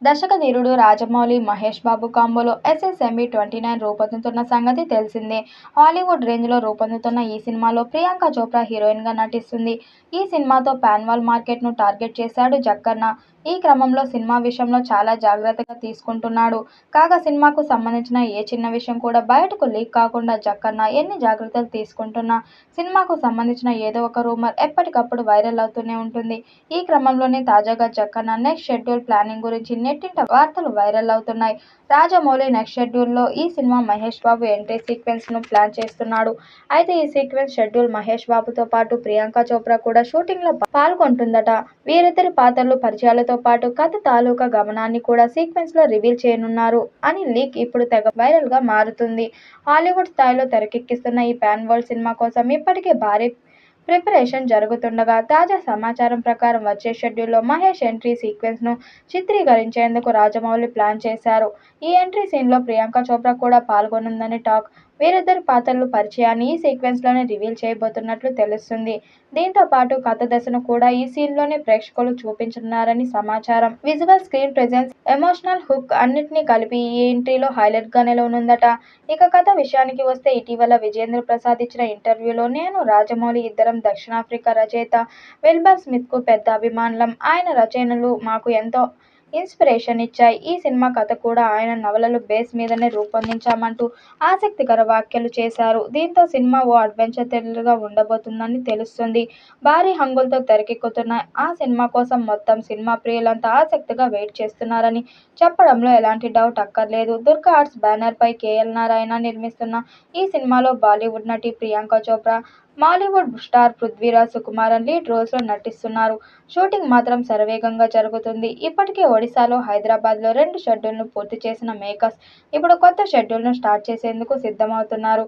దర్శకధీరుడు రాజమౌళి, మహేష్ బాబు కాంబోలో ఎస్ఎస్ఎంబీ 29 రూపొందుతున్న సంగతి తెలిసిందే. హాలీవుడ్ రేంజ్లో రూపొందుతున్న ఈ సినిమాలో ప్రియాంక చోప్రా హీరోయిన్గా నటిస్తుంది. ఈ సినిమాతో పాన్ వరల్డ్ మార్కెట్ను టార్గెట్ చేశాడు జక్కన్న. ఈ క్రమంలో సినిమా విషయంలో చాలా జాగ్రత్తగా తీసుకుంటున్నాడు. కాగా సినిమాకు సంబంధించిన ఏ చిన్న విషయం కూడా బయటకు లీక్ కాకుండా జక్కన్న ఎన్ని జాగ్రత్తలు తీసుకుంటున్నా సినిమాకు సంబంధించిన ఏదో ఒక రూమర్ ఎప్పటికప్పుడు వైరల్ అవుతూనే ఉంటుంది. ఈ క్రమంలోనే తాజాగా జక్కన్న నెక్స్ట్ షెడ్యూల్ ప్లానింగ్ గురించి నెట్టింట వార్తలు వైరల్ అవుతున్నాయి. రాజమౌళి నెక్స్ట్ షెడ్యూల్లో ఈ cinema Mahesh Babu entry sequence ను ప్లాన్ చేస్తున్నాడు. అయితే ఈ సీక్వెన్స్ షెడ్యూల్ మహేష్ బాబుతో పాటు ప్రియాంక చోప్రా కూడా షూటింగ్ లో పాల్గొంటుందట. వీరిద్దరి పాత్రలు పరిచయాలతో పాటు కథ తాలూకా గమనాన్ని కూడా సీక్వెన్స్ లో రివీల్ చేయనున్నారు అని లీక్ ఇప్పుడు తెగ వైరల్ గా మారుతుంది. హాలీవుడ్ స్థాయిలో తెరకెక్కిస్తున్న ఈ పాన్ వరల్డ్ సినిమా కోసం ఇప్పటికే భారీ ప్రిపరేషన్ జరుగుతుండగా తాజా సమాచారం ప్రకారం వచ్చే షెడ్యూల్లో మహేష్ ఎంట్రీ సీక్వెన్స్ ను చిత్రీకరించేందుకు రాజమౌళి ప్లాన్ చేశారు. ఈ ఎంట్రీ సీన్ లో ప్రియాంక చోప్రా కూడా పాల్గొనుందని టాక్. వీరిద్దరి పాత్రలు పరిచయాన్ని ఈ సీక్వెన్స్ లోనే రివీల్ చేయబోతున్నట్లు తెలుస్తుంది. దీంతో పాటు కథ దశను కూడా ఈ సీన్ లోనే ప్రేక్షకులు చూపించనున్నారని సమాచారం. Visual, screen presence, emotional hook అన్నిటినీ కలిపి ఈ ఎంట్రీలో హైలైట్ గా నిలవనుందట. ఇక కథ విషయానికి వస్తే ఇటీవల విజేంద్ర ప్రసాద్ ఇచ్చిన ఇంటర్వ్యూలో నేను, రాజమౌళి ఇద్దరం దక్షిణాఫ్రికా రచయిత విల్బర్ స్మిత్ కు పెద్ద అభిమానులం. ఆయన రచనలు మాకు ఎంతో ఇన్స్పిరేషన్ ఇచ్చాయి. ఈ సినిమా కథ కూడా ఆయన నవలల బేస్ మీదనే రూపొందించామంటూ ఆసక్తికర వ్యాఖ్యలు చేశారు. దీంతో సినిమా ఓ అడ్వెంచర్ థ్రిల్లర్ గా ఉండబోతుందని తెలుస్తుంది. భారీ హంగులతో తెరకెక్కుతున్న ఆ సినిమా కోసం మొత్తం సినిమా ప్రియులంతా ఆసక్తిగా వెయిట్ చేస్తున్నారని చెప్పడంలో ఎలాంటి డౌట్ అక్కర్లేదు. దుర్గా ఆర్ట్స్ బ్యానర్ పై కేఎల్ నారాయణ నిర్మిస్తున్న ఈ సినిమాలో బాలీవుడ్ నటి Priyanka Chopra, Mollywood star Prithviraj Sukumaran lead roles లో నటిస్తున్నారు. షూటింగ్ మాత్రం శరవేగంగా జరుగుతుంది. ఇప్పటికే ఒడిశాలో, హైదరాబాద్ లో 2 షెడ్యూల్ ను పూర్తి చేసిన మేకర్స్ ఇప్పుడు కొత్త షెడ్యూల్ ను స్టార్ట్ చేసేందుకు సిద్ధమవుతున్నారు.